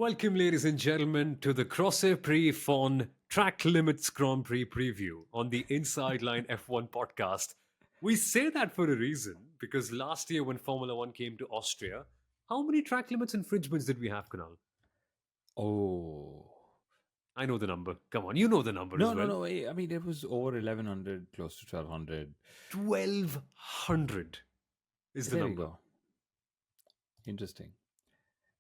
Welcome, ladies and gentlemen, to the Crosshair Prix Fon Track Limits Grand Prix preview on the Inside Line F1 podcast. We say that for a reason because last year when Formula One came to Austria, how many track limits infringements did we have, Kunal? Oh. I know the number. Come on, you know the number as No, no, well. no. I mean, it was over 1100, close to 1200. 1200 is the There you number. go. Interesting.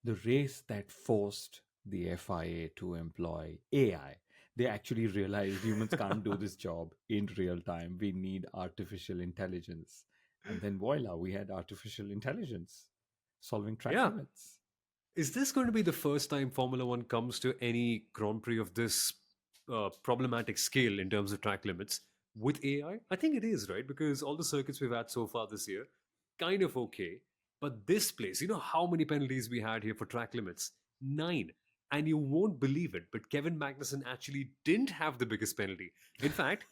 The race that forced the FIA to employ AI. They actually realized humans can't do this job in real time. We need artificial intelligence. And then voila, we had artificial intelligence solving track Yeah. limits. Is this going to be the first time Formula One comes to any Grand Prix of this problematic scale in terms of track limits with AI? I think it is, right? Because all the circuits we've had so far this year, kind of okay. But this place, you know how many penalties we had here for track limits? Nine. And you won't believe it, but Kevin Magnussen actually didn't have the biggest penalty. In fact,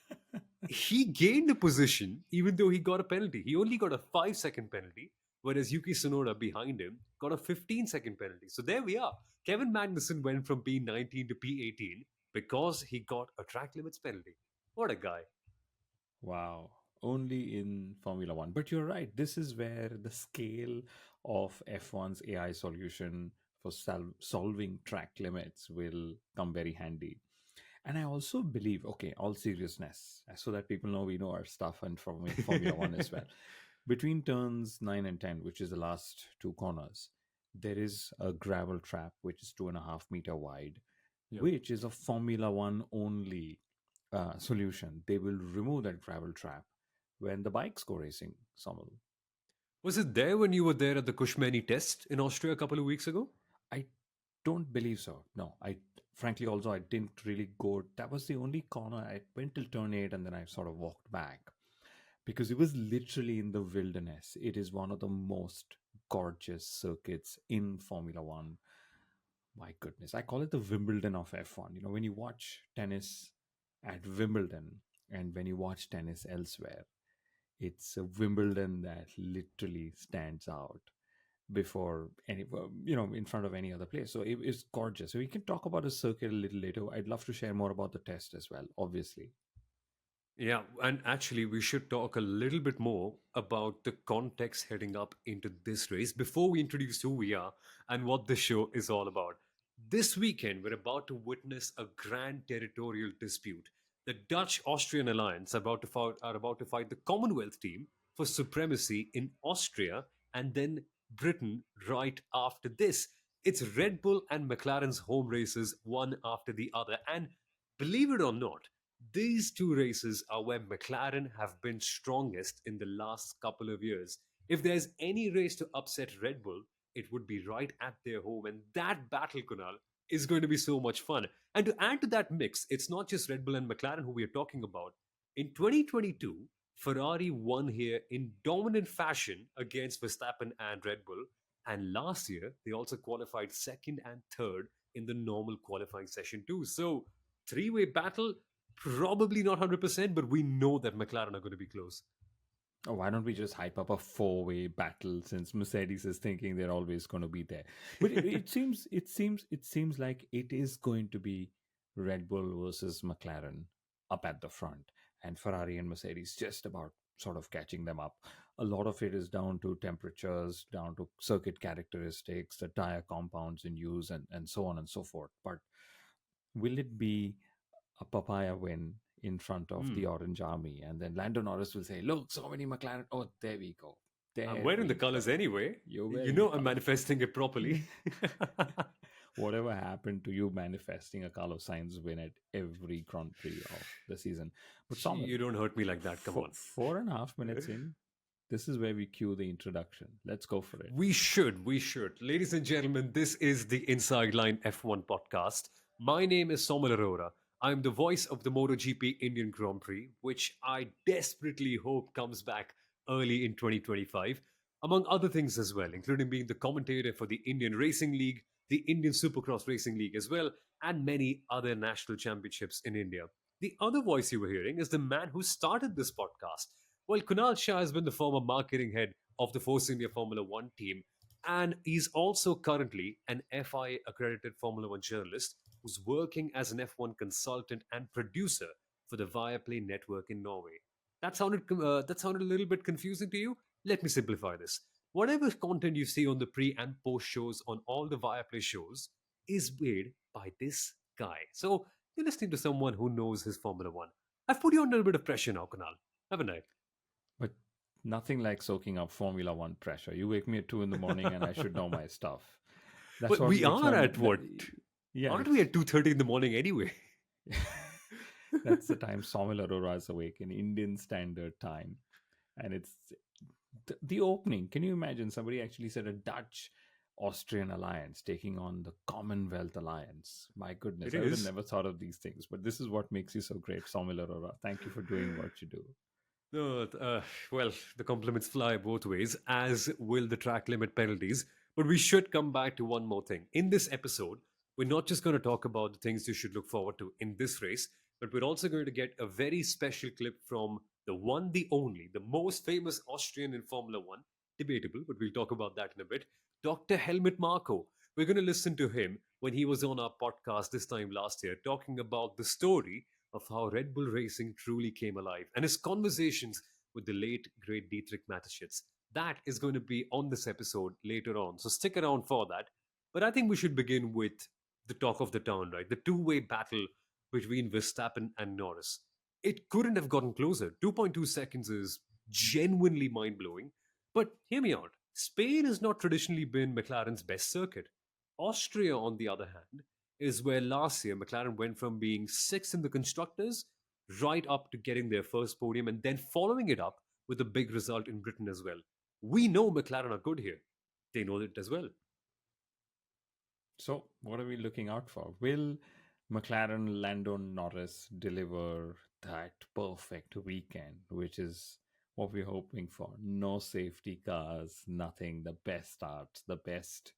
he gained a position even though he got a penalty. He only got a 5-second penalty, whereas Yuki Tsunoda behind him got a 15-second penalty. So there we are. Kevin Magnussen went from P19 to P18 because he got a track limits penalty. What a guy. Wow. Only in Formula One. But you're right. This is where the scale of F1's AI solution for solving track limits will come very handy. And I also believe, okay, all seriousness, so that people know we know our stuff and from Formula One as well. Between turns 9 and 10, which is the last two corners, there is a gravel trap which is 2.5 meter wide, Yep. which is a Formula One only solution. They will remove that gravel trap when the bikes go racing, Samal. Was it there when you were there at the Kushmani test in Austria a couple of weeks ago? I don't believe so. No, I frankly also I didn't really go. That was the only corner I went till turn 8 and then I sort of walked back because it was literally in the wilderness. It is one of the most gorgeous circuits in Formula One. My goodness, I call it the Wimbledon of F1. You know, when you watch tennis at Wimbledon and when you watch tennis elsewhere, it's a Wimbledon that literally stands out before any, in front of any other place. So it is gorgeous. So we can talk about the circuit a little later. I'd love to share more about the test as well, obviously. Yeah, and actually, we should talk a little bit more about the context heading up into this race before we introduce who we are and what the show is all about. This weekend, we're about to witness a grand territorial dispute. The Dutch Austrian alliance are about to fight the Commonwealth team for supremacy in Austria and then Britain right after this. It's Red Bull and McLaren's home races, one after the other. And believe it or not, these two races are where McLaren have been strongest in the last couple of years. If there's any race to upset Red Bull, it would be right at their home. And that battle, Kunal, is going to be so much fun. And to add to that mix, it's not just Red Bull and McLaren who we are talking about. In 2022, Ferrari won here in dominant fashion against Verstappen and Red Bull. And last year, they also qualified second and third in the normal qualifying session, too. So, three-way battle. Probably not 100%, but we know that McLaren are going to be close. Oh, why don't we just hype up a four-way battle since Mercedes is thinking they're always going to be there? But it seems like it is going to be Red Bull versus McLaren up at the front, and Ferrari and Mercedes just about sort of catching them up. A lot of it is down to temperatures, down to circuit characteristics, the tire compounds in use, and so on and so forth. But will it be a papaya win in front of the Hmm. Orange Army? And then Lando Norris will say, look, so many McLaren. Oh, there we go. I'm There wearing the we colors go. anyway. You're You wearing the know I'm colors. manifesting it properly. Whatever happened to you manifesting a Carlos Sainz win at every Grand Prix of the season? But Samuel, You don't hurt me like that. Come on. 4.5 minutes in, this is where we cue the introduction. Let's go for it. We should. Ladies and gentlemen, this is the Inside Line F1 podcast. My name is Somal Arora. I'm the voice of the MotoGP Indian Grand Prix, which I desperately hope comes back early in 2025, among other things as well, including being the commentator for the Indian Racing League, the Indian Supercross Racing League as well, and many other national championships in India. The other voice you were hearing is the man who started this podcast. Well, Kunal Shah has been the former marketing head of the Force India Formula One team. And he's also currently an FI accredited Formula One journalist who's working as an F1 consultant and producer for the Viaplay network in Norway. That sounded a little bit confusing to you? Let me simplify this. Whatever content you see on the pre and post shows on all the Viaplay shows is made by this guy. So you're listening to someone who knows his Formula One. I've put you under a bit of pressure now, Kunal, haven't I? But nothing like soaking up Formula One pressure. You wake me at 2 in the morning, and I should know my stuff. That's But what we makes are my at what? yeah. Aren't we at 2:30 in the morning anyway? That's the time Somil Arora is awake in Indian Standard Time, and it's the opening. Can you imagine somebody actually said a Dutch Austrian alliance taking on the Commonwealth alliance? My It goodness, I would have is. never thought of these things. But this is what makes you so great, Somil Arora. Thank you for doing what you do. No, well, the compliments fly both ways, as will the track limit penalties. But we should come back to one more thing. In this episode, we're not just going to talk about the things you should look forward to in this race, but we're also going to get a very special clip from the one, the only, the most famous Austrian in Formula One. Debatable, but we'll talk about that in a bit. Dr. Helmut Marco. We're going to listen to him when he was on our podcast this time last year, talking about the story of how Red Bull racing truly came alive and his conversations with the late, great Dietrich Mateschitz. That is going to be on this episode later on, so stick around for that. But I think we should begin with the talk of the town, right? The two-way battle between Verstappen and Norris. It couldn't have gotten closer. 2.2 seconds is genuinely mind blowing. But hear me out. Spain has not traditionally been McLaren's best circuit. Austria, on the other hand, is where last year McLaren went from being sixth in the constructors right up to getting their first podium and then following it up with a big result in Britain as well. We know McLaren are good here. They know it as well. So, what are we looking out for? Will McLaren Lando Norris deliver that perfect weekend, which is what we're hoping for? No safety cars, nothing, the best starts, the best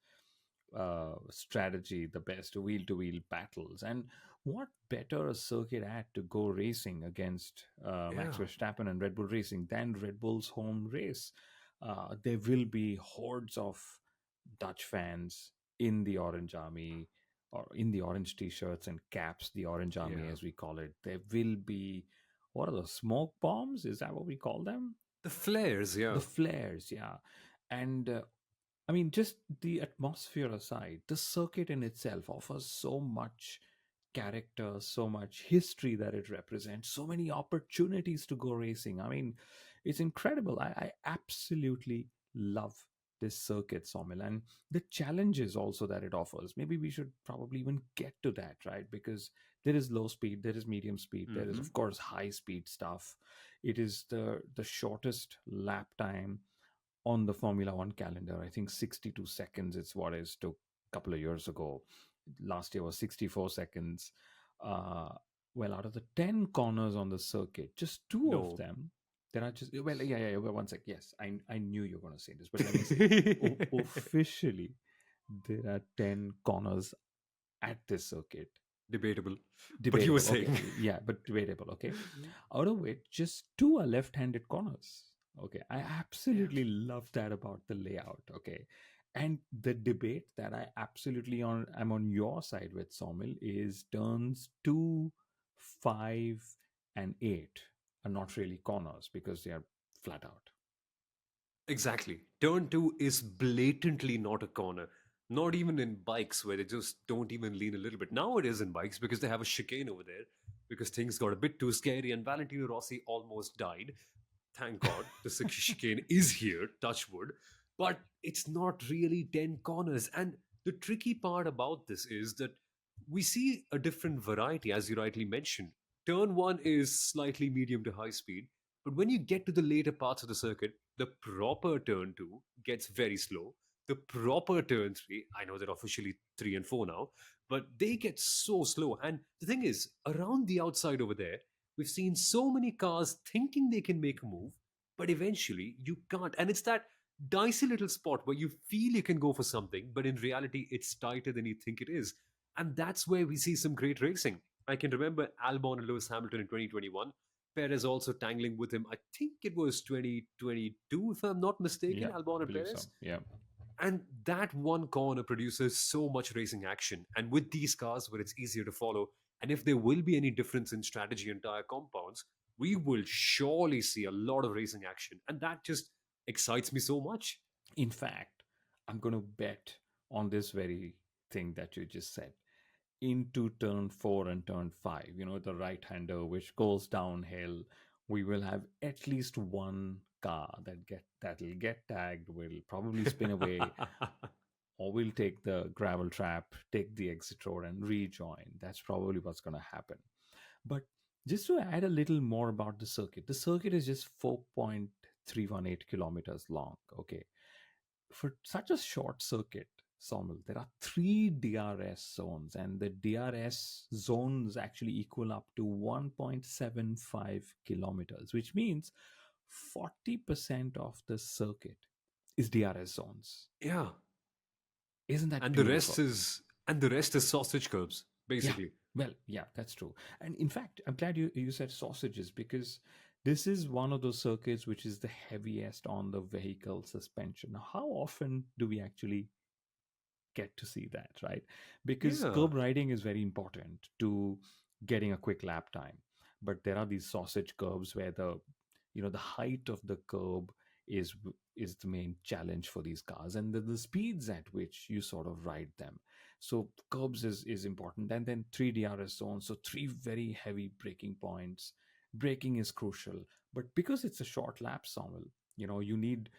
strategy, the best wheel to wheel battles. And what better a circuit at to go racing against Max Yeah. Verstappen and Red Bull Racing than Red Bull's home race? There will be hordes of Dutch fans in the Orange Army or in the orange t-shirts and caps, the Orange Army Yeah. as we call it. There will be, what are those, smoke bombs? Is that what we call them? The flares, The yeah. flares, yeah. And I mean, just the atmosphere aside, the circuit in itself offers so much character, so much history that it represents, so many opportunities to go racing. I mean, it's incredible. I absolutely love this circuit, Somil, and the challenges also that it offers. Maybe we should probably even get to that, right? Because there is low speed, there is medium speed, there is Hmm. of course high speed stuff. It is the shortest lap time on the Formula One calendar. I think 62 seconds is what it took a couple of years ago. Last year was 64 seconds. Uh, well, out of the 10 corners on the circuit, just two of No. them, there are just, well, yeah, well, one sec. Yes, I knew you were going to say this, but let me say officially, there are 10 corners at this circuit. Debatable. But you were Debatable. Okay. saying. Yeah, but debatable. Okay. Out of which, just two are left handed corners. Okay. I Yeah. absolutely love that about the layout. Okay. And the debate that I'm on your side with, Somil, is turns 2, 5, and 8 are not really corners because they are flat out. Exactly. Turn two is blatantly not a corner. Not even in bikes where they just don't even lean a little bit. Now it is in bikes because they have a chicane over there because things got a bit too scary and Valentino Rossi almost died. Thank God the chicane is here, touch wood. But it's not really 10 corners. And the tricky part about this is that we see a different variety, as you rightly mentioned. Turn one is slightly medium to high speed, but when you get to the later parts of the circuit, the proper turn two gets very slow. The proper turn three, I know they're officially three and four now, but they get so slow. And the thing is, around the outside over there, we've seen so many cars thinking they can make a move, but eventually you can't. And it's that dicey little spot where you feel you can go for something, but in reality, it's tighter than you think it is. And that's where we see some great racing. I can remember Albon and Lewis Hamilton in 2021. Perez also tangling with him. I think it was 2022, if I'm not mistaken, Yeah, Albon I and believe so. Perez. Yeah. And that one corner produces so much racing action. And with these cars, where it's easier to follow, and if there will be any difference in strategy and tire compounds, we will surely see a lot of racing action. And that just excites me so much. In fact, I'm going to bet on this very thing that you just said. Into turn 4 and turn 5, the right hander which goes downhill, we will have at least one car that'll get tagged, will probably spin away, or will take the gravel trap, take the exit road, and rejoin. That's probably what's going to happen. But just to add a little more about the circuit is just 4.318 kilometers long. Okay. For such a short circuit, Somil, there are three DRS zones, and the DRS zones actually equal up to 1.75 kilometers, which means 40% of the circuit is DRS zones. Yeah. Isn't that And the rest beautiful? is and the rest is sausage curbs, Yeah, basically. well, yeah, that's true. And in fact, I'm glad you said sausages, because this is one of those circuits which is the heaviest on the vehicle suspension. Now, how often do we actually get to see that, right? Because Yeah. curb riding is very important to getting a quick lap time. But there are these sausage curbs where the height of the curb is is the main challenge for these cars, and the speeds at which you sort of ride them. So curbs is important, and then three DRS zones, so three very heavy braking points. Braking is crucial, but because it's a short lap, Samuel, you need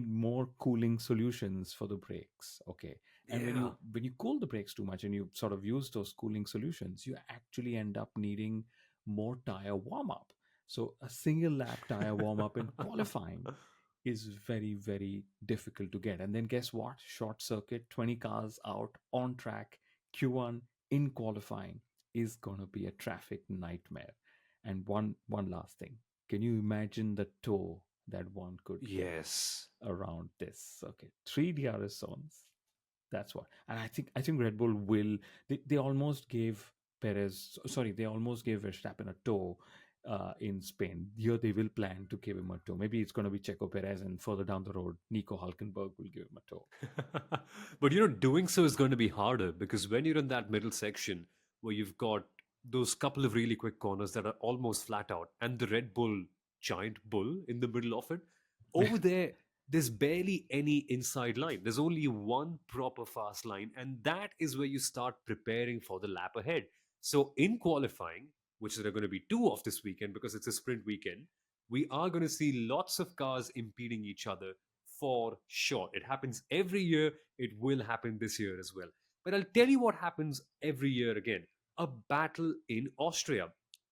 more cooling solutions for the brakes. Okay. And when Yeah. you cool the brakes too much and you sort of use those cooling solutions, you actually end up needing more tire warm up. So a single lap tire warm up in qualifying is very, very difficult to get. And then guess what? Short circuit, 20 cars out on track, Q1 in qualifying is going to be a traffic nightmare. And one last thing, can you imagine the tow that one could get Yes. around this? Okay, three DRS zones. That's what. And I think Red Bull will. They almost gave they almost gave Verstappen a tow in Spain. Here they will plan to give him a tow. Maybe it's going to be Checo Perez, and further down the road, Nico Hulkenberg will give him a tow. But doing so is going to be harder because when you're in that middle section where you've got those couple of really quick corners that are almost flat out and the Red Bull giant bull in the middle of it, over there, there's barely any inside line. There's only one proper fast line, and that is where you start preparing for the lap ahead. So in qualifying, which there are going to be two of this weekend because it's a sprint weekend, we are going to see lots of cars impeding each other for sure. It happens every year. It will happen this year as well. But I'll tell you what happens every year again, a battle in Austria.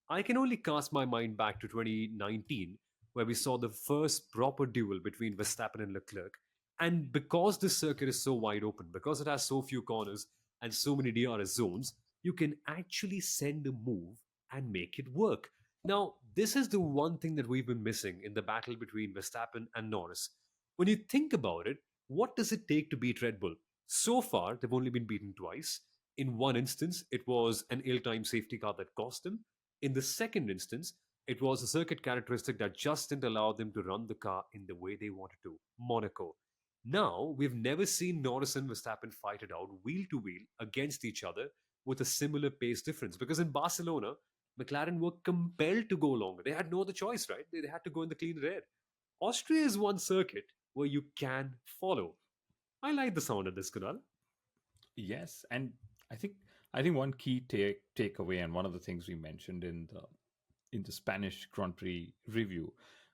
I can only cast my mind back to 2019, where we saw the first proper duel between Verstappen and Leclerc. And because this circuit is so wide open, because it has so few corners and so many DRS zones, you can actually send a move and make it work. Now, this is the one thing that we've been missing in the battle between Verstappen and Norris. When you think about it, what does it take to beat Red Bull? So far, they've only been beaten twice. In one instance, it was an ill timed safety car that cost them. In the second instance, it was a circuit characteristic that just didn't allow them to run the car in the way they wanted to. Monaco. Now, we've never seen Norris and Verstappen fight it out wheel to wheel against each other with a similar pace difference. Because in Barcelona, McLaren were compelled to go longer. They had no other choice, right? They had to go in the clean air. Austria is one circuit where you can follow. I like the sound of this, Kunal. Yes, and I think I think one key takeaway, and one of the things we mentioned in the Spanish Grand Prix review,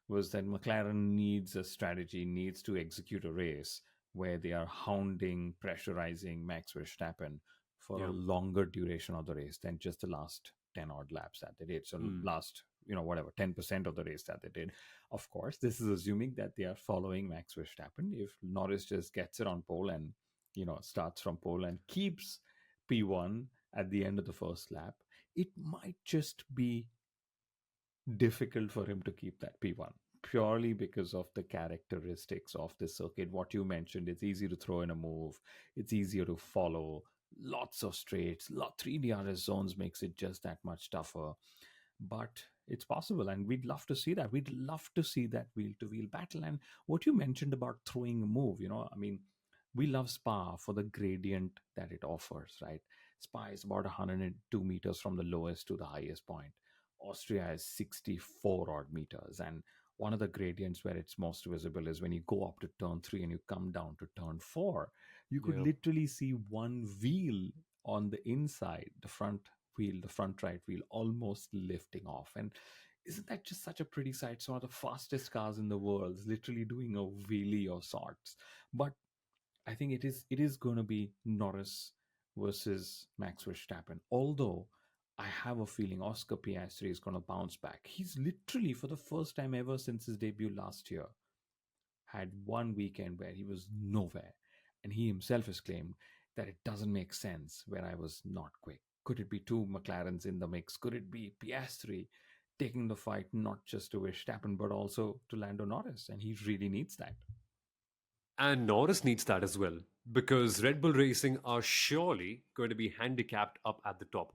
was that McLaren needs a strategy, needs to execute a race where they are hounding, pressurizing Max Verstappen for a Yeah. longer duration of the race than just the last 10 odd laps that they did. So Hmm. last, whatever, 10% of the race that they did. Of course, this is assuming that they are following Max Verstappen. If Norris just gets it on pole and, starts from pole and keeps P1 at the end of the first lap, it might just be difficult for him to keep that P1 purely because of the characteristics of the circuit. What you mentioned, it's easy to throw in a move, it's easier to follow, lots of straights, 3 DRS zones makes it just that much tougher. But It's possible, and we'd love to see that. We'd love to see that wheel to wheel battle. And what you mentioned about throwing a move, I mean, we love Spa for the gradient that it offers, right? Spa is about 102 meters from the lowest to the highest point. Austria is 64 odd meters. And one of the gradients where it's most visible is when you go up to turn three and you come down to turn four. You could Yeah. literally see one wheel on the inside, the front wheel, the front right wheel, almost lifting off. And isn't that just such a pretty sight? So, one of the fastest cars in the world is literally doing a wheelie of sorts. But I think it is going to be Norris versus Max Verstappen. Although I have a feeling Oscar Piastri is going to bounce back. He's literally, for the first time ever since his debut last year, had one weekend where he was nowhere. And he himself has claimed that it doesn't make sense where I was not quick. Could it be two McLarens in the mix? Could it be Piastri taking the fight not just to Verstappen but also to Lando Norris? And he really needs that. And Norris needs that as well, because Red Bull Racing are surely going to be handicapped up at the top.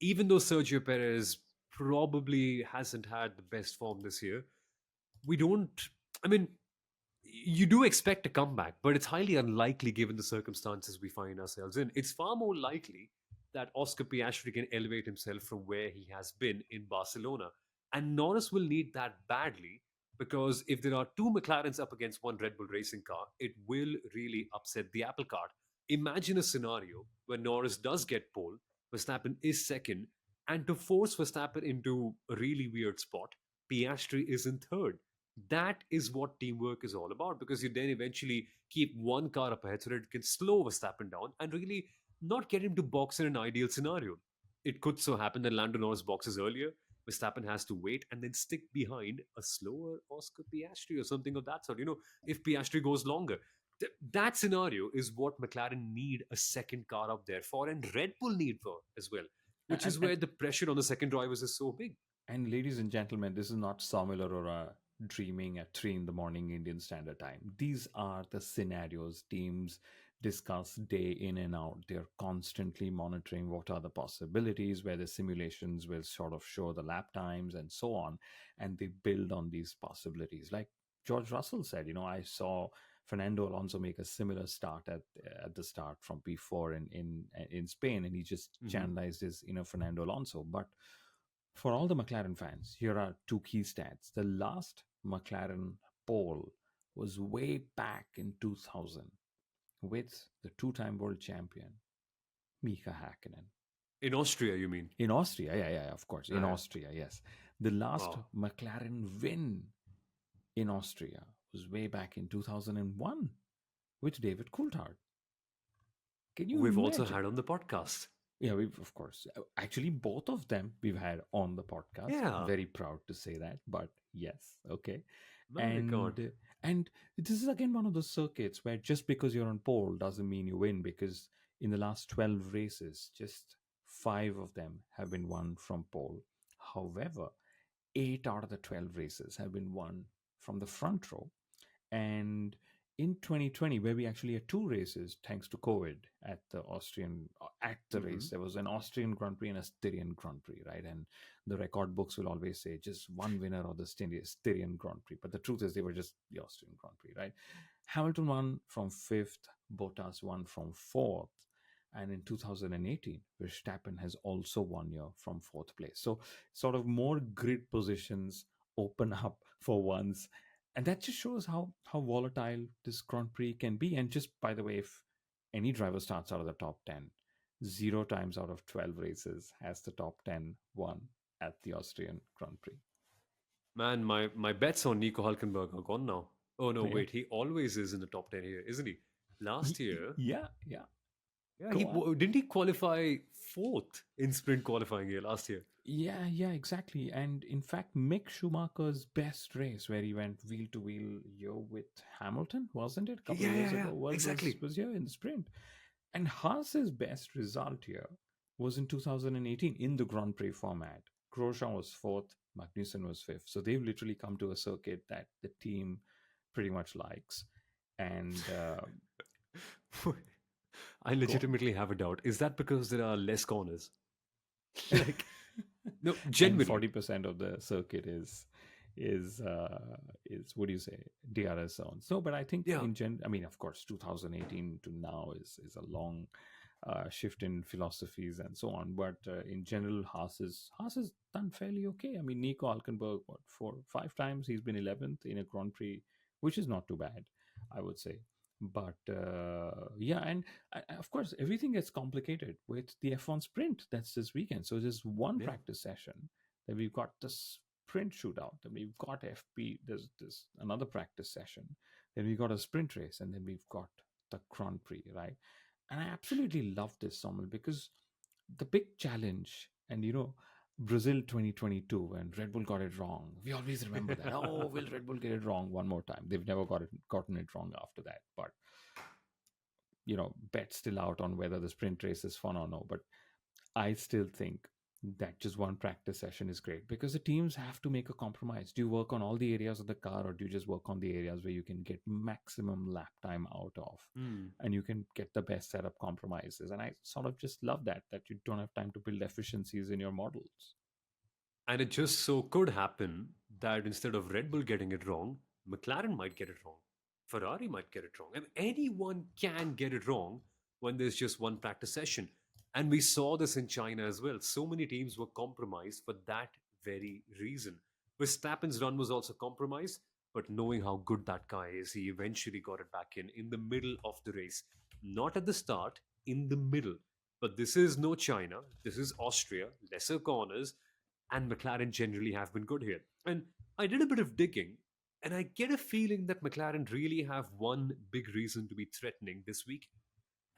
Even though Sergio Perez probably hasn't had the best form this year, we don't. I mean, you do expect a comeback, but it's highly unlikely given the circumstances we find ourselves in. It's far more likely that Oscar Piastri can elevate himself from where he has been in Barcelona. And Norris will need that badly, because if there are two McLarens up against one Red Bull racing car, it will really upset the apple cart. Imagine a scenario where Norris does get pole, Verstappen is second, and to force Verstappen into a really weird spot, Piastri is in third. That is what teamwork is all about, because you then eventually keep one car up ahead so that it can slow Verstappen down and really not get him to box in an ideal scenario. It could so happen that Lando Norris boxes earlier, Verstappen has to wait and then stick behind a slower Oscar Piastri or something of that sort. If Piastri goes longer. That scenario is what McLaren need a second car up there for, and Red Bull need for as well, which And, is and where the pressure on the second drivers is so big. And ladies and gentlemen, this is not Formula Aurora dreaming at 3 in the morning Indian Standard Time. These are the scenarios teams discuss day in and out. They're constantly monitoring what are the possibilities, where the simulations will sort of show the lap times and so on. And they build on these possibilities. Like George Russell said, I saw Fernando Alonso make a similar start at the start from P4 in Spain, and he just Mhm. channelized his inner Fernando Alonso. But for all the McLaren fans, here are two key stats. The last McLaren pole was way back in 2000 with the two-time world champion, Mika Hakkinen. In Austria, you mean? In Austria, yeah, of course. In Yeah. Austria, yes. The last Wow. McLaren win in Austria was way back in 2001 with David Coulthard. Can you We've also imagine? had on the podcast. Yeah, we've of course actually both of them we've had on the podcast. Yeah. Very proud to say that, but yes, okay. My God. And this is again one of those circuits where just because you're on pole doesn't mean you win, because in the last 12 races, just 5 of them have been won from pole. However, 8 out of the 12 races have been won from the front row. And in 2020, where we actually had two races thanks to COVID at the Hmm. race, there was an Austrian Grand Prix and a Styrian Grand Prix, right? And the record books will always say just one winner of the Styrian Grand Prix, but the truth is they were just the Austrian Grand Prix, right? Hamilton won from fifth, Bottas won from fourth, and in 2018, Verstappen has also won here from fourth place. So, sort of more grid positions open up for once, and that just shows how volatile this Grand Prix can be. And just by the way, if any driver starts out of the top 10, 0 times out of 12 races has the top 10 won at the Austrian Grand Prix. Man, my bets on Nico Hulkenberg are gone now. Oh no, Yeah, wait, he always is in the top 10 here, isn't he? Last year, yeah. yeah, Go he on. didn't he qualify fourth in sprint qualifying here last year. Yeah, exactly. And in fact, Mick Schumacher's best race, where he went wheel to wheel year with Hamilton, wasn't it? A couple of years Yeah, ago, exactly. was here in the sprint. And Haas's best result here was in 2018 in the Grand Prix format. Grosjean was fourth, Magnussen was fifth. So they've literally come to a circuit that the team pretty much likes. And I go on. legitimately have a doubt. Is that because there are less corners? Like, No, And genuinely. 40% of the circuit is what do you say, DRS zones. No, but I think Yeah. in I mean, of course, 2018 to now is a long shift in philosophies and so on. But in general, Haas has done fairly okay. I mean, Nico Hulkenberg, what, 4 5 times he's been 11th in a Grand Prix, which is not too bad, I would say. But yeah, and of course, everything gets complicated with the F1 sprint that's this weekend. So there's one Yeah. practice session, then we've got the sprint shootout, then we've got FP. There's another practice session, then we've got a sprint race, and then we've got the Grand Prix, right? And I absolutely love this, Somal, because the big challenge, and Brazil 2022, when Red Bull got it wrong, we always remember that. Oh, will Red Bull get it wrong one more time? They've never gotten it wrong after that. But bet still out on whether the sprint race is fun or no. But I still think that just one practice session is great because the teams have to make a compromise. Do you work on all the areas of the car, or do you just work on the areas where you can get maximum lap time out of, Hmm. and you can get the best setup compromises? And I sort of just love that you don't have time to build efficiencies in your models. And it just so could happen that instead of Red Bull getting it wrong, McLaren might get it wrong. Ferrari might get it wrong. I mean, anyone can get it wrong when there's just one practice session. And we saw this in China as well. So many teams were compromised for that very reason. Verstappen's run was also compromised, but knowing how good that guy is, he eventually got it back in the middle of the race. Not at the start, in the middle. But this is no China. This is Austria, lesser corners, and McLaren generally have been good here. And I did a bit of digging, and I get a feeling that McLaren really have one big reason to be threatening this week,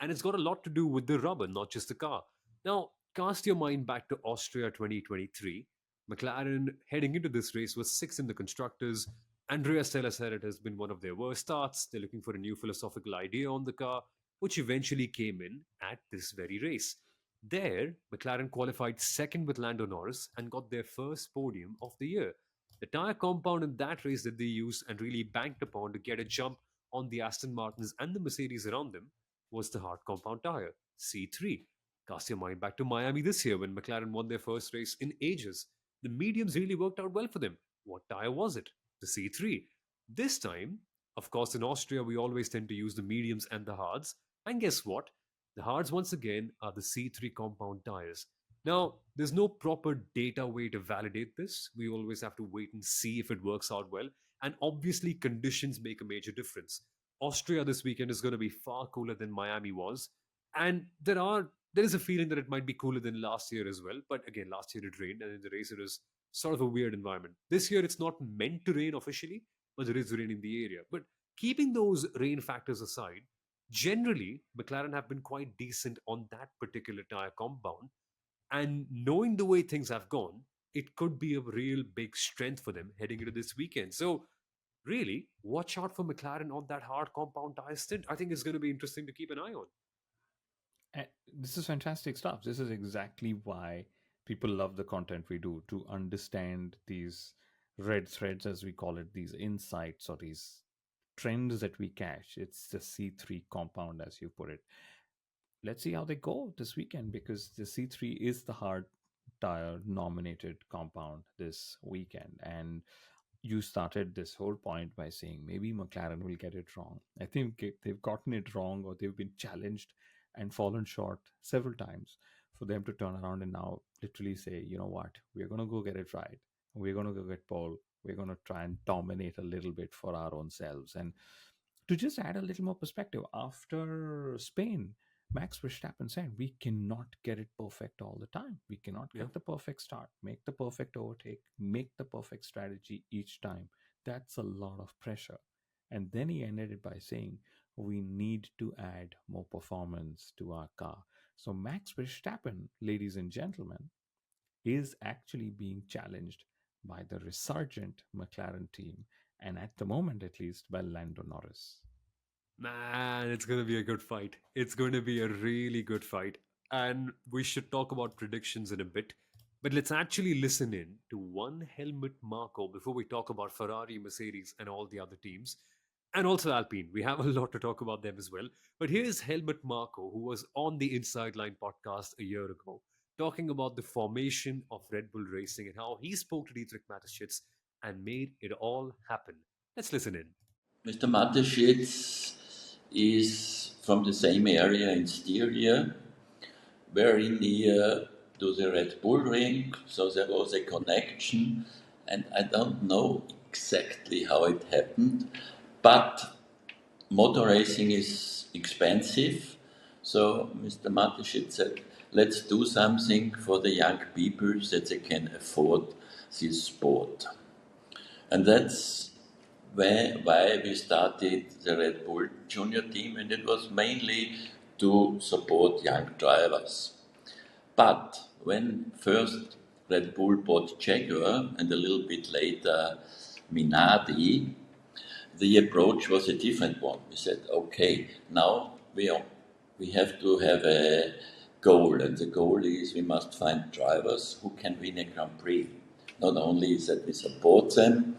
and it's got a lot to do with the rubber, not just the car. Now, cast your mind back to Austria 2023. McLaren heading into this race was sixth in the constructors. Andrea Stella said it has been one of their worst starts. They're looking for a new philosophical idea on the car, which eventually came in at this very race. There, McLaren qualified second with Lando Norris and got their first podium of the year. The tyre compound in that race that they used and really banked upon to get a jump on the Aston Martins and the Mercedes around them was the hard compound tyre, C3. Cast your mind back to Miami this year when McLaren won their first race in ages. The mediums really worked out well for them. What tyre was it? The C3. This time, of course, in Austria, we always tend to use the mediums and the hards. And guess what? The hards, once again, are the C3 compound tyres. Now, there's no proper data way to validate this. We always have to wait and see if it works out well. And obviously, conditions make a major difference. Austria this weekend is going to be far cooler than Miami was. And there is a feeling that it might be cooler than last year as well. But again, last year it rained, and in the race it was sort of a weird environment. This year it's not meant to rain officially, but there is rain in the area. But keeping those rain factors aside, generally McLaren have been quite decent on that particular tire compound. And knowing the way things have gone, it could be a real big strength for them heading into this weekend. So really, watch out for McLaren on that hard compound tire stint. I think it's going to be interesting to keep an eye on. And this is fantastic stuff. This is exactly why people love the content we do, to understand these red threads, as we call it, these insights or these trends that we catch. It's the C3 compound, as you put it. Let's see how they go this weekend, because the C3 is the hard tire nominated compound this weekend. And you started this whole point by saying maybe McLaren will get it wrong. I think they've gotten it wrong, or they've been challenged and fallen short several times for them to turn around and now literally say, you know what, we're going to go get it right. We're going to go get pole. We're going to try and dominate a little bit for our own selves. And to just add a little more perspective, after Spain, Max Verstappen said, we cannot get it perfect all the time. We cannot Yeah. get the perfect start, make the perfect overtake, make the perfect strategy each time. That's a lot of pressure. And then he ended it by saying, we need to add more performance to our car. So Max Verstappen, ladies and gentlemen, is actually being challenged by the resurgent McLaren team, and at the moment at least by Lando Norris. Man, it's going to be a good fight. It's going to be a really good fight. And we should talk about predictions in a bit. But let's actually listen in to one Helmut Marco before we talk about Ferrari, Mercedes, and all the other teams. And also Alpine. We have a lot to talk about them as well. But here's Helmut Marco, who was on the Inside Line podcast a year ago. talking about the formation of Red Bull Racing and how he spoke to Dietrich Mateschitz and made it all happen. Let's listen in. Mr. Mateschitz is from the same area in Styria, very near to the Red Bull ring, so there was a connection, and I don't know exactly how it happened, but motor racing is expensive, so Mr. Mateschitz said, let's do something for the young people that they can afford this sport. And that's why we started the Red Bull junior team, and it was mainly to support young drivers. But when first Red Bull bought Jaguar and a little bit later Minardi, the approach was a different one. We said, okay, now we have to have a goal, and the goal is we must find drivers who can win a Grand Prix. Not only is that we support them,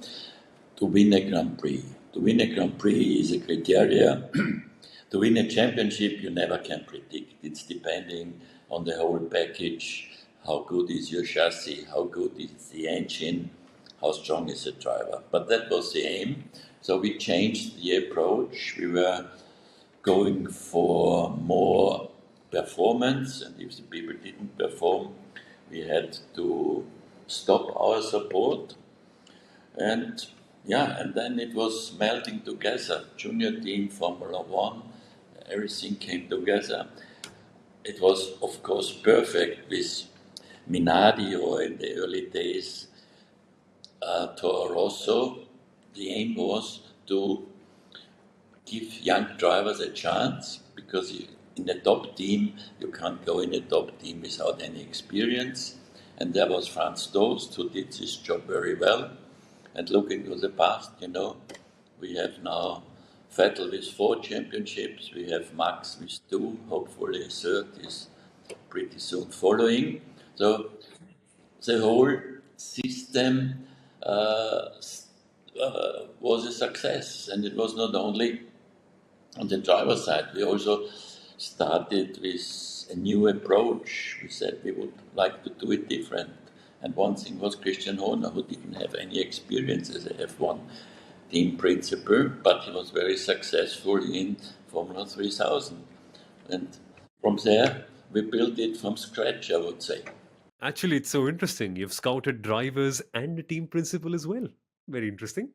to win a Grand Prix. To win a Grand Prix is a criteria. To win a championship, you never can predict. It's depending on the whole package. How good is your chassis? How good is the engine? How strong is the driver? But that was the aim. So we changed the approach. We were going for more performance, and if the people didn't perform, we had to stop our support. And and then it was melting together. Junior team, Formula One, everything came together. It was, of course, perfect with Minardi, or in the early days, Toro Rosso. The aim was to give young drivers a chance, because in a top team, you can't go in a top team without any experience. And there was Franz Tost, who did this job very well. And looking to the past, we have now Vettel with 4 championships. We have Max with 2. Hopefully a third is pretty soon following. So the whole system was a success. And it was not only on the driver's side. We also started with a new approach. We said we would like to do it different. And one thing was Christian Horner, who didn't have any experience as a F1 team principal, but he was very successful in Formula 3000. And from there, we built it from scratch, I would say. Actually, it's so interesting. You've scouted drivers and a team principal as well. Very interesting.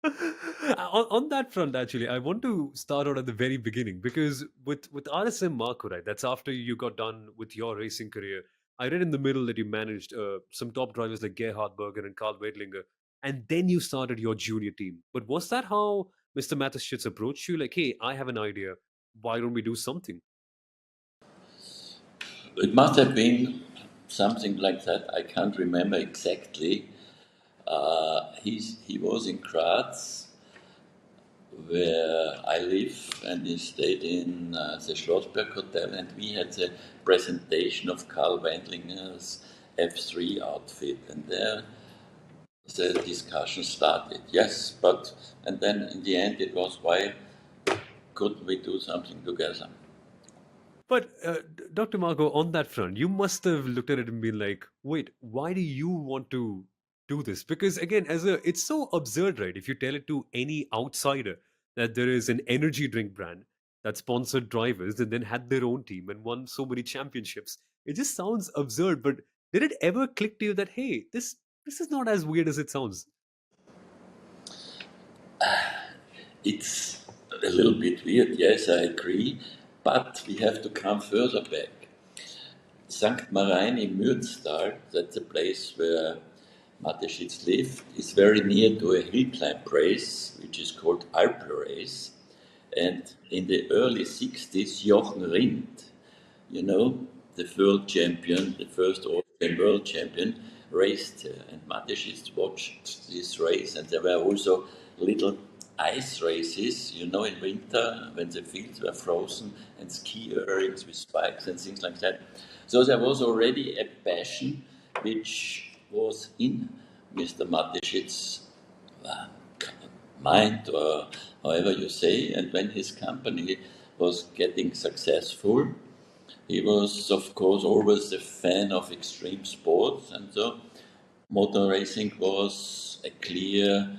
On that front, actually, I want to start out at the very beginning, because with RSM Marco, right? That's after you got done with your racing career. I read in the middle that you managed some top drivers like Gerhard Berger and Karl Weidlinger, and then you started your junior team. But was that how Mr. Mateschitz approached you? Like, hey, I have an idea. Why don't we do something? It must have been something like that. I can't remember exactly. He was in Graz, where I live, and he stayed in the Schlossberg Hotel, and we had the presentation of Karl Wendlinger's F3 outfit, and there the discussion started. Yes, and then in the end it was, why couldn't we do something together? But Dr. Marco, on that front, you must have looked at it and been like, "Wait, why do you want to do this?" Because again, it's so absurd, right? If you tell it to any outsider that there is an energy drink brand that sponsored drivers and then had their own team and won so many championships, it just sounds absurd. But did it ever click to you that, hey, this is not as weird as it sounds? It's a little bit weird, yes, I agree, but we have to come further back. St. Marijn in Mürztal, that's the place where Mateschitz lived, is very near to a hill climb race, which is called Alpe race. And in the early 60s, Jochen Rindt, the world champion, the first Austrian world champion, raced there. And Mateschitz watched this race, and there were also little ice races, in winter when the fields were frozen, and ski errings with spikes and things like that. So there was already a passion which was in Mr. Mateschitz's mind, or however you say. And when his company was getting successful, He was, of course, always a fan of extreme sports, and so motor racing was a clear,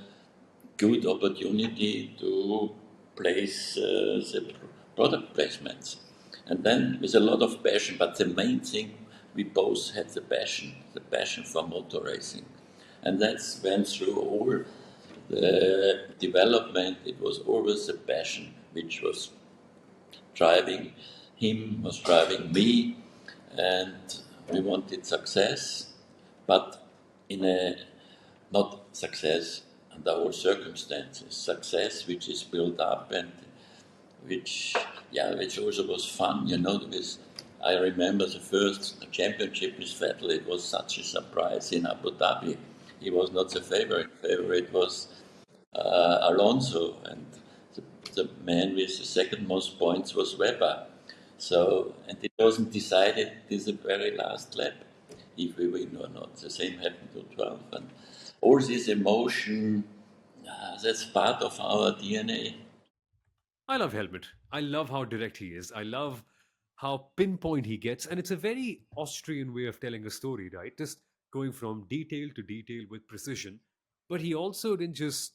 good opportunity to place the product placements. And then with a lot of passion, but the main thing, we both had the passion for motor racing. And that's went through all the development. It was always the passion which was driving him, was driving me, and we wanted success, but in a not success under all circumstances, success which is built up and which, yeah, which also was fun, because I remember the first championship with Vettel, it was such a surprise in Abu Dhabi. He was not the favorite. Favorite was Alonso, and the, the man with the second most points was Webber. So, and it wasn't decided this the very last lap if we win or not. The same happened to 12. And all this emotion, that's part of our DNA. I love Helmut. I love how direct he is. I love how pinpoint he gets. And it's a very Austrian way of telling a story, right? Just going from detail to detail with precision. But he also didn't just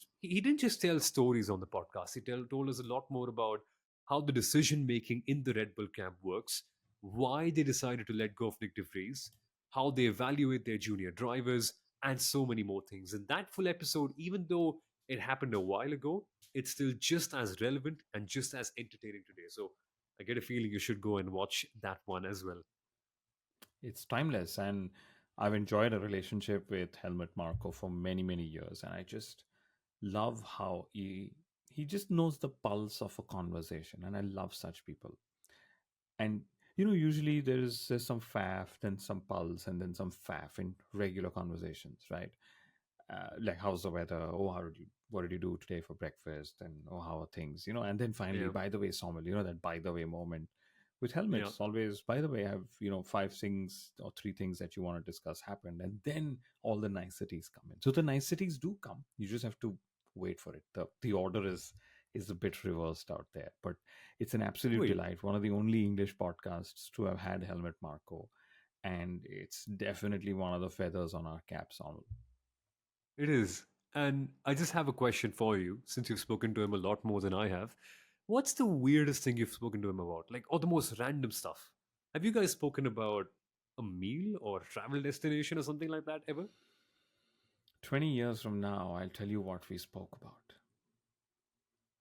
tell stories on the podcast. Told us a lot more about how the decision making in the Red Bull camp works, why they decided to let go of Nick de Vries, how they evaluate their junior drivers, and so many more things. And that full episode, even though it happened a while ago, it's still just as relevant and just as entertaining today. So I get a feeling you should go and watch that one as well. It's timeless, and I've enjoyed a relationship with Helmut Marko for many, many years, and I just love how he just knows the pulse of a conversation, and I love such people. And usually there's some faff, then some pulse, and then some faff in regular conversations, right? Like how's the weather? Oh, what did you do today for breakfast? And oh, how are things? And then finally, Yeah, by the way, Somel, that by the way moment with yeah. helmets always, by the way, I have five things or three things that you want to discuss happened, and then all the niceties come in. So the niceties do come. You just have to wait for it. The order is a bit reversed out there, but it's an absolute Wait, delight. One of the only English podcasts to have had Helmut Marco, and it's definitely one of the feathers on our caps on. it is. And I just have a question for you, since you've spoken to him a lot more than I have. What's the weirdest thing you've spoken to him about? Like, or the most random stuff? Have you guys spoken about a meal or travel destination or something like that ever? 20 years from now, I'll tell you what we spoke about.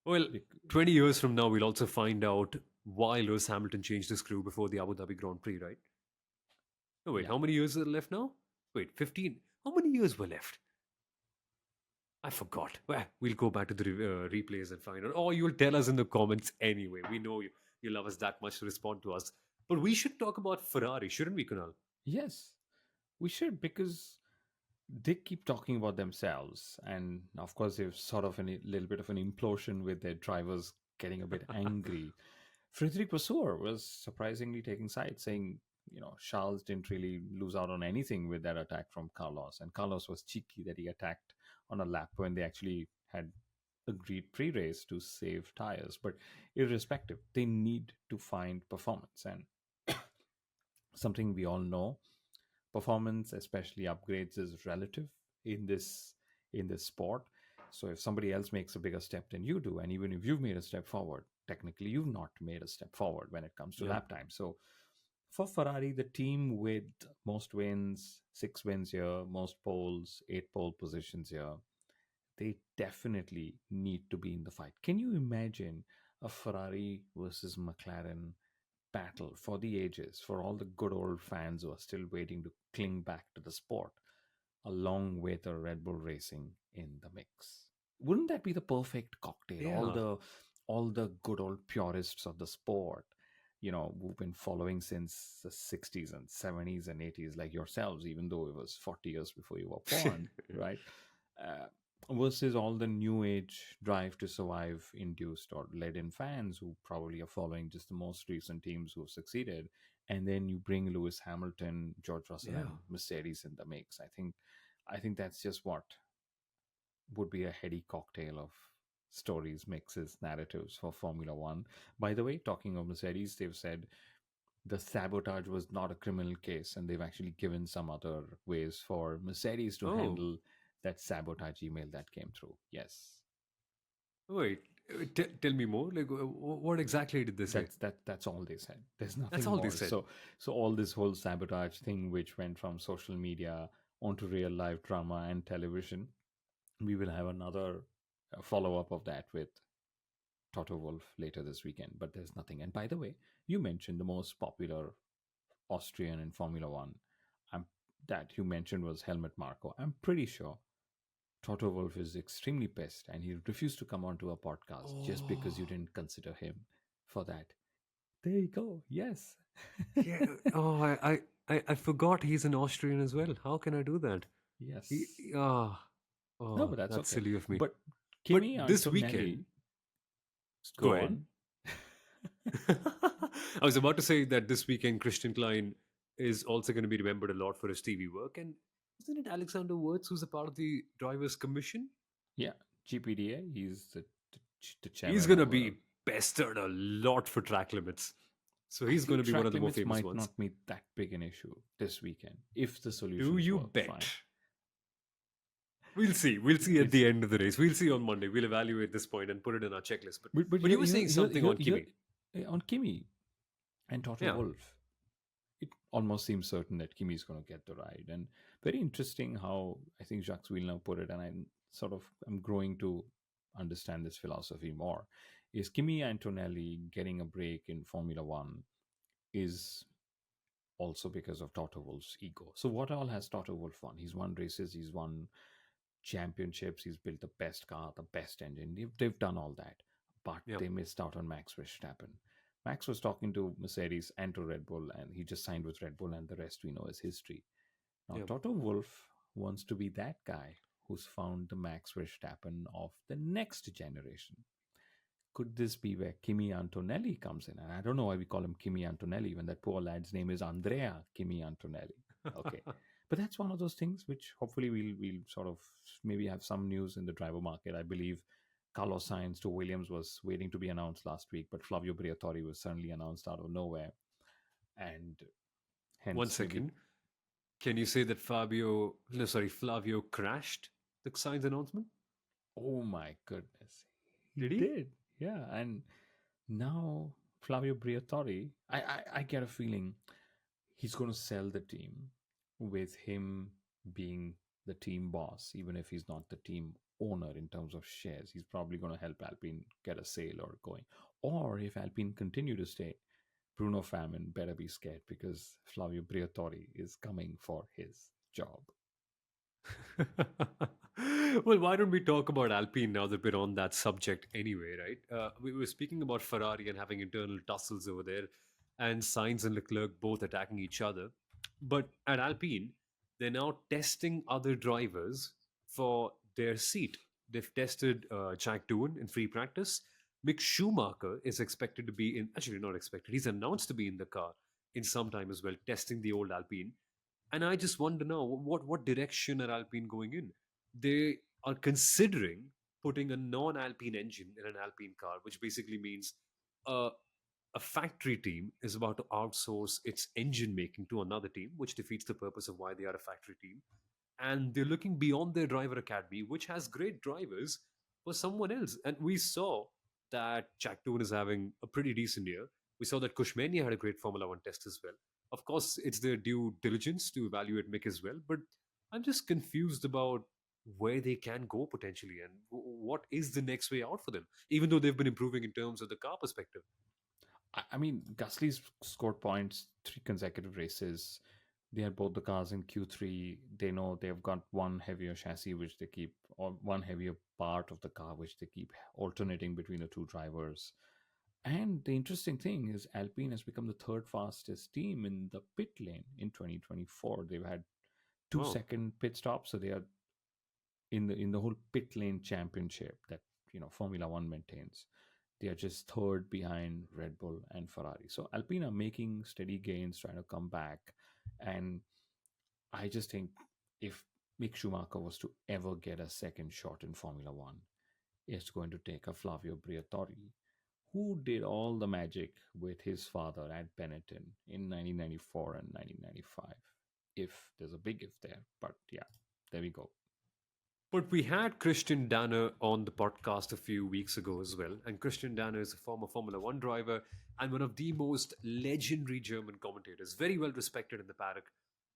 Well, Bec- 20 years from now, we'll also find out why Lewis Hamilton changed his crew before the Abu Dhabi Grand Prix, right? No, wait, yeah. how many years are left now? Wait, 15. How many years were left? I forgot. Well, we'll go back to the replays and find out. Or you'll tell us in the comments anyway. We know you love us that much to respond to us. But we should talk about Ferrari, shouldn't we, Kunal? Yes, we should, because they keep talking about themselves. And of course, they've sort of a little bit of an implosion with their drivers getting a bit angry. Frederic Vasseur was surprisingly taking sides, saying, Charles didn't really lose out on anything with that attack from Carlos. And Carlos was cheeky that he attacked on a lap when they actually had agreed pre race to save tires. But irrespective, they need to find performance. And something we all know, performance, especially upgrades, is relative in this sport. So if somebody else makes a bigger step than you do, and even if you've made a step forward, technically you've not made a step forward when it comes to Yeah. lap time. So for Ferrari, the team with most wins, 6 wins here, most poles, 8 pole positions here, they definitely need to be in the fight. Can you imagine a Ferrari versus McLaren battle for the ages, for all the good old fans who are still waiting to cling back to the sport, along with a Red Bull Racing in the mix? Wouldn't that be the perfect cocktail? All Yeah. the good old purists of the sport, who've been following since the 60s and 70s and 80s, like yourselves, even though it was 40 years before you were born, right? Uh, versus all the new age drive to survive induced or led in fans who probably are following just the most recent teams who have succeeded. And then you bring Lewis Hamilton, George Russell, Yeah. and Mercedes in the mix. I think that's just what would be a heady cocktail of stories, mixes, narratives for Formula One. By the way, talking of Mercedes, they've said the sabotage was not a criminal case, and they've actually given some other ways for Mercedes to Oh, handle that sabotage email that came through. Yes. wait. Tell me more. Like, what exactly did they say? That's all they said. There's That's nothing all they more. said. So all this whole sabotage thing, which went from social media onto real life drama and television, we will have another follow up of that with Toto Wolff later this weekend. But there's nothing. And by the way, you mentioned the most popular Austrian in Formula One. I'm, that you mentioned was Helmut Marco. I'm pretty sure Toto Wolff is extremely pissed and he refused to come onto a podcast just because you Oh, didn't consider him for that. There you go. Yes. yeah. Oh, I forgot he's an Austrian as well. How can I do that? He, Yes. ah, No, oh, but that's that's okay. silly of me. But But Kimi this weekend, Antonelli, go go ahead. on. I was about to say that this weekend, Christian Klein is also going to be remembered a lot for his TV work. And isn't it Alexander Wirtz who's a part of the Drivers' Commission? Yeah, GPDA. He's the He's chairman going to of be pestered a lot for track limits. So I he's going think to be one of track the more limits famous might ones. not be that big an issue this weekend if the Do solutions you work bet? fine. We'll see. We'll see at It's the end of the race. We'll see on Monday. We'll evaluate this point and put it in our checklist. but But you were saying something on here Kimi. on Kimi and Toto Yeah. Wolff. It almost seems certain that Kimi is going to get the ride, and very interesting how I think Jacques Villeneuve put it, and I'm growing to understand this philosophy more. Is Kimi Antonelli getting a break in Formula One is also because of Toto Wolff's ego. So what all has Toto Wolff won? He's won races, he's won championships, he's built the best car, the best engine. They've done all that, but Yeah. they missed out on Max Verstappen. Max was talking to Mercedes and to Red Bull, and he just signed with Red Bull, and the rest we know is history. Now, Yeah. Toto Wolff wants to be that guy who's found the Max Verstappen of the next generation. Could this be where Kimi Antonelli comes in? And I don't know why we call him Kimi Antonelli when that poor lad's name is Andrea Kimi Antonelli. Okay. But that's one of those things which hopefully we'll sort of maybe have some news in the driver market. I believe Carlos Sainz to Williams was waiting to be announced last week, but Flavio Briatore was suddenly announced out of nowhere. And One hence maybe, second. Can you say that Flavio crashed the Sainz announcement? oh my goodness, he Did he? did. Yeah. And now Flavio Briatore, I get a feeling he's going to sell the team with him being the team boss, even if he's not the team owner in terms of shares. He's probably going to help Alpine get a sale or going. Or if Alpine continue to stay, Bruno Famin better be scared because Flavio Briatore is coming for his job. Well, why don't we talk about Alpine now that we're on that subject anyway, right? We were speaking about Ferrari and having internal tussles over there, and Sainz and Leclerc both attacking each other. But at Alpine, they're now testing other drivers for their seat. They've tested Jack Doohan in free practice. Mick Schumacher is expected to be in, actually, not expected, he's announced to be in the car in some time as well, testing the old Alpine. And I just wonder now, what direction are Alpine going in? They are considering putting a non-Alpine engine in an Alpine car, which basically means uh, a factory team is about to outsource its engine making to another team, which defeats the purpose of why they are a factory team. And they're looking beyond their driver academy, which has great drivers, for someone else. And we saw that Jack Toon is having a pretty decent year. We saw that Kushmania had a great Formula One test as well. Of course, it's their due diligence to evaluate Mick as well, but I'm just confused about where they can go potentially and what is the next way out for them, even though they've been improving in terms of the car perspective. I mean, Gasly's scored points 3 consecutive races. They had both the cars in Q3. They know they've got one heavier chassis, which they keep, or one heavier part of the car, which they keep alternating between the two drivers. And the interesting thing is, Alpine has become the third fastest team in the pit lane in 2024. They've had two Wow. second pit stops, so they are in the whole pit lane championship that Formula One maintains. They are just third behind Red Bull and Ferrari. So Alpine are making steady gains, trying to come back. And I just think if Mick Schumacher was to ever get a second shot in Formula One, it's going to take a Flavio Briatore who did all the magic with his father at Benetton in 1994 and 1995? If there's a big if there, but yeah, there we go. But we had Christian Danner on the podcast a few weeks ago as well. And Christian Danner is a former Formula One driver and one of the most legendary German commentators, very well respected in the paddock.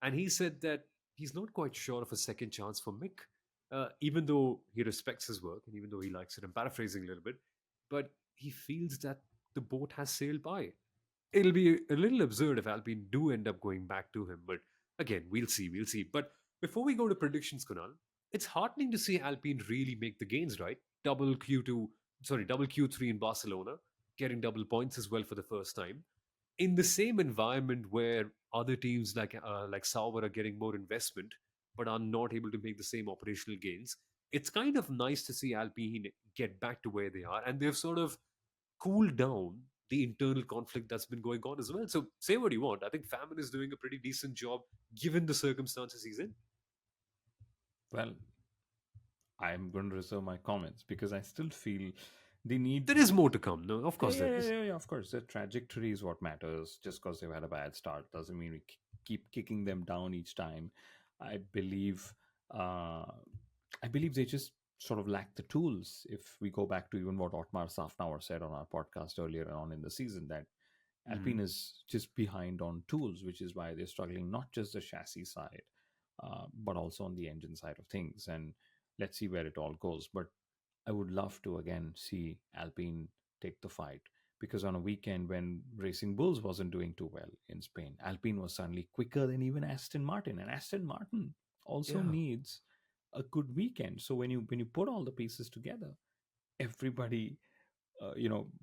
And he said that he's not quite sure of a second chance for Mick, even though he respects his work and even though he likes it. I'm paraphrasing a little bit, but he feels that the boat has sailed by. It'll be a little absurd if Alpine do end up going back to him, but again, we'll see. But before we go to predictions, Kunal, it's heartening to see Alpine really make the gains, right? Double Q3 in Barcelona, getting double points as well for the first time. In the same environment where other teams like Sauber are getting more investment but are not able to make the same operational gains, it's kind of nice to see Alpine get back to where they are, and they've sort of cooled down the internal conflict that's been going on as well. So say what you want. I think Famin is doing a pretty decent job given the circumstances he's in. Well, I'm going to reserve my comments because I still feel they need. There is more to come. No, of Yeah, course yeah, there yeah, is. yeah, yeah. Of course, the trajectory is what matters. Just because they've had a bad start doesn't mean we keep kicking them down each time. I believe, uh, I believe they just sort of lack the tools. If we go back to even what Otmar Safnauer said on our podcast earlier on in the season, that Mhm. Alpine is just behind on tools, which is why they're struggling not just the chassis side, but also on the engine side of things. And let's see where it all goes. But I would love to again see Alpine take the fight because on a weekend when Racing Bulls wasn't doing too well in Spain, Alpine was suddenly quicker than even Aston Martin, and Aston Martin also Yeah. needs a good weekend. So when you put all the pieces together, everybody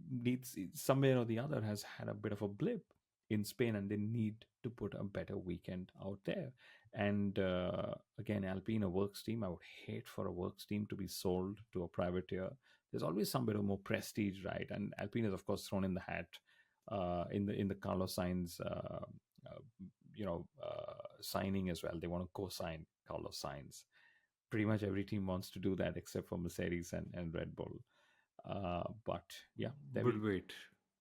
needs somewhere or the other has had a bit of a blip in Spain, and they need to put a better weekend out there. And again, Alpine, a works team. I would hate for a works team to be sold to a privateer. There's always some bit of more prestige, right? And Alpine is, of course, thrown in the hat in the Carlos Sainz, signing as well. They want to co-sign Carlos Sainz. Pretty much every team wants to do that except for Mercedes and Red Bull. But yeah, there But we wait,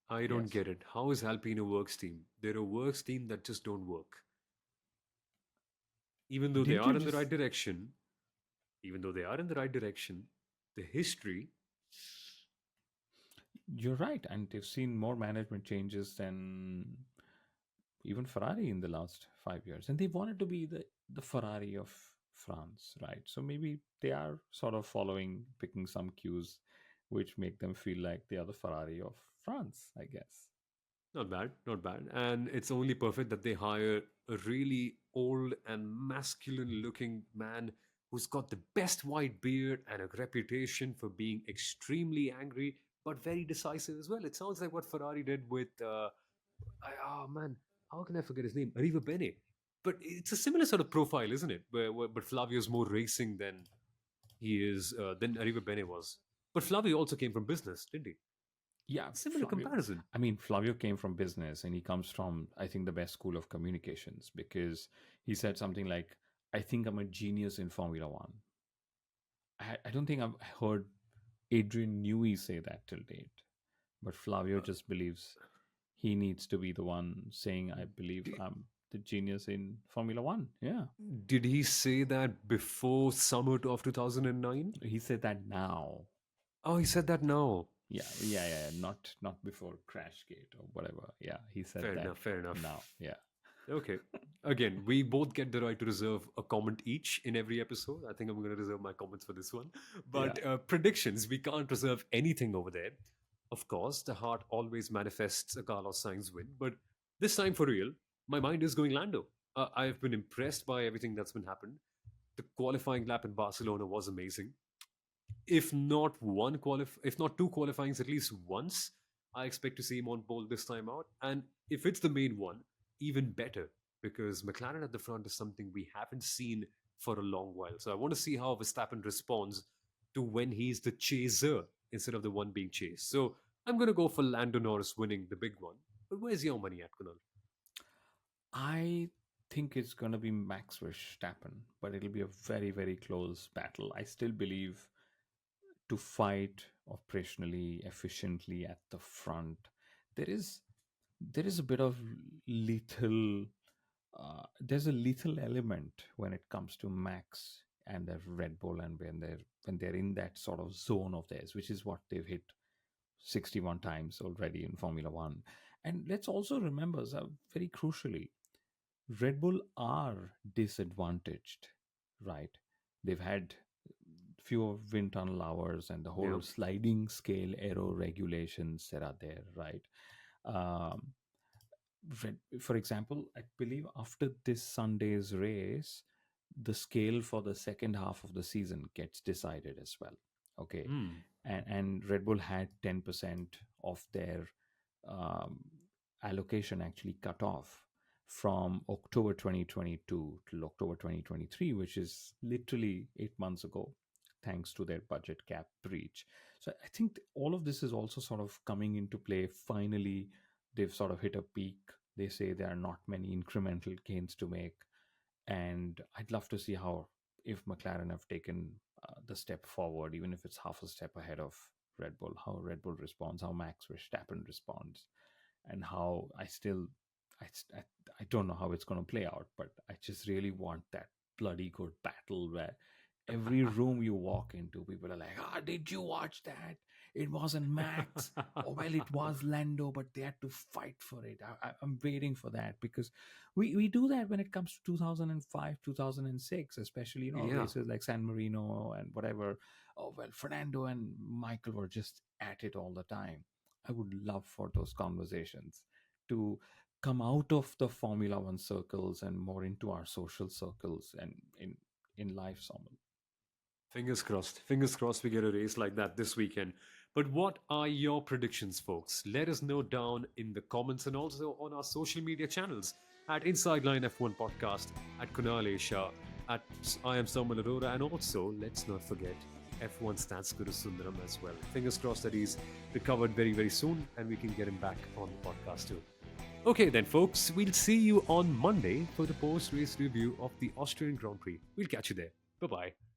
I don't yes. get it. How is Alpine a works team? They're a works team that just don't work. Even though they Didn't you are in the right just direction, even though they are in the right direction, the history, You're right, and they've seen more management changes than even Ferrari in the last 5 years, and they wanted to be the Ferrari of France, right? So maybe they are sort of picking some cues, which make them feel like they are the Ferrari of France, I guess. not bad, not bad. And it's only perfect that they hire a really old and masculine looking man who's got the best white beard and a reputation for being extremely angry but very decisive as well. It sounds like what Ferrari did with, oh man, how can I forget his name? Arriva Bene. But it's a similar sort of profile, isn't it? But Flavio's more racing than Arriva Bene was. But Flavio also came from business, didn't he? Yeah, Similar Flavio. comparison. I mean, Flavio came from business and he comes from, I think, the best school of communications because he said something like, I think I'm a genius in Formula One. I don't think I've heard Adrian Newey say that till date, but Flavio just believes he needs to be the one saying, I believe I'm the genius in Formula One. Yeah. Did he say that before summer of 2009? He said that now. Oh, he said that now. Yeah, yeah, yeah. Not before Crashgate or whatever. Yeah, he said Fair that enough, fair enough. now. Yeah. Okay. Again, we both get the right to reserve a comment each in every episode. I think I'm going to reserve my comments for this one. Yeah. But predictions, we can't reserve anything over there. Of course, the heart always manifests a Carlos Sainz win, but this time for real, my mind is going Lando. I've been impressed by everything that's been happened. The qualifying lap in Barcelona was amazing. If not two qualifyings, at least once, I expect to see him on pole this time out. And if it's the main one, even better, because McLaren at the front is something we haven't seen for a long while. So I want to see how Verstappen responds to when he's the chaser instead of the one being chased. So I'm going to go for Lando Norris winning the big one. But where's your money at, Kunal? I think it's going to be Max Verstappen, but it'll be a very, very close battle. I still believe to fight operationally, efficiently at the front. There is a bit of lethal. There's a lethal element when it comes to Max and their Red Bull, and when they're in that sort of zone of theirs, which is what they've hit 61 times already in Formula One. And let's also remember, very crucially, Red Bull are disadvantaged, right? They've had fewer wind tunnel hours and the Yeah. whole sliding scale aero regulations that are there, right? Um, for example, I believe after this Sunday's race, the scale for the second half of the season gets decided as well. Okay, Hmm. and Red Bull had 10% of their um, allocation actually cut off from October 2022 till October 2023, which is literally 8 months ago, thanks to their budget cap breach. So I think all of this is also sort of coming into play. Finally, they've sort of hit a peak. They say there are not many incremental gains to make. And I'd love to see how, if McLaren have taken the step forward, even if it's half a step ahead of Red Bull, how Red Bull responds, how Max Verstappen responds, and how I, I, I don't know how it's going to play out, but I just really want that bloody good battle where every room you walk into, people are like, did you watch that? It wasn't Max. Oh, well, it was Lando, but they had to fight for it. I'm waiting for that, because we do that when it comes to 2005, 2006, especially, Yeah. races like San Marino and whatever. Oh, well, Fernando and Michael were just at it all the time. I would love for those conversations to come out of the Formula One circles and more into our social circles and in life, Somal. Fingers crossed. Fingers crossed we get a race like that this weekend. But what are your predictions, folks? Let us know down in the comments and also on our social media channels at Inside Line F1 Podcast, at Kunal Asia, at I am Somal Arora, and also let's not forget F1 Stats Guru Sundaram as well. Fingers crossed that he's recovered very, very soon and we can get him back on the podcast too. Okay, then, folks, we'll see you on Monday for the post race review of the Austrian Grand Prix. We'll catch you there. Bye bye.